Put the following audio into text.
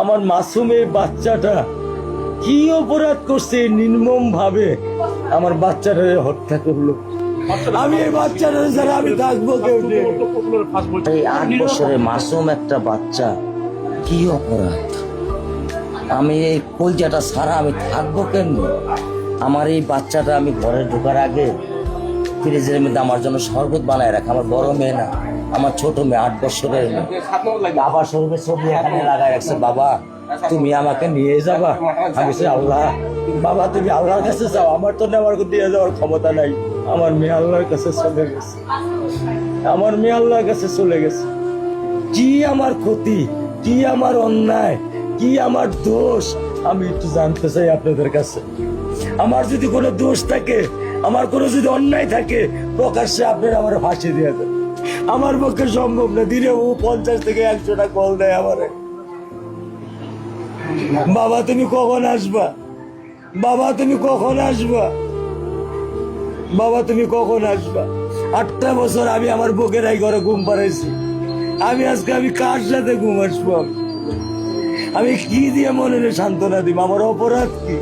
আমার মাসুমের বাচ্চাটা কি অপরাধ করছে নির্মম ভাবে আমার বাচ্চাটা হত্যা করলো। আমি এই বাচ্চাটা ছাড়া আমি থাকবো কেউ নেই। এই 8 বছরের মাসুম একটা বাচ্চা কি অপরাধ, আমি এই কলজাটা ছাড়া আমি থাকবো কেমনি? আমার এই বাচ্চাটা আমি ঘরে ঢোকার আগে ফ্রিজের মধ্যে আমার জন্য শরবত বানায় রাখে। আমার বড় মেয়ে না, আমার ছোট মেয়ে 8 বছরের মেয়ে। বাবার শরবতের ছবি এখানে লাগায় রাখছে, বাবা তুমি আমাকে নিয়ে যাবা। আমি বলছি আল্লাহ, বাবা তুমি আল্লাহর কাছে যাও, আমার তো নেওয়ার দিয়ে যাওয়ার ক্ষমতা নাই। আমার মেয়ে আল্লাহর কাছে চলে গেছে, আমার মেয়ে আল্লাহর কাছে চলে গেছে। কি আমার ক্ষতি, কি আমার অন্যায়, কি আমার দোষ, আমি একটু জানতে চাই আপনাদের কাছে। আমার যদি কোনো দোষ থাকে, আমার কোনো যদি অন্যায় থাকে, প্রকাশ্যে আপনারা আমার ফাঁসি দিয়ে দেন। আমার পক্ষে সম্ভব না, দিনে ও 50 থেকে 100টা কল দেয় আমারে। বাবা তুমি কখন আসবা, বাবা তুমি কখন আসবা, বাবা তুমি কখন আসবা। 8টা বছর আমি আমার বুকের এই ঘরে ঘুম পাড়াইছি। আমি আজকে আমি কার সাথে ঘুম আসবো? আমি কি দিয়ে মনে সান্ত্বনা দিব? আমার অপরাধ কি?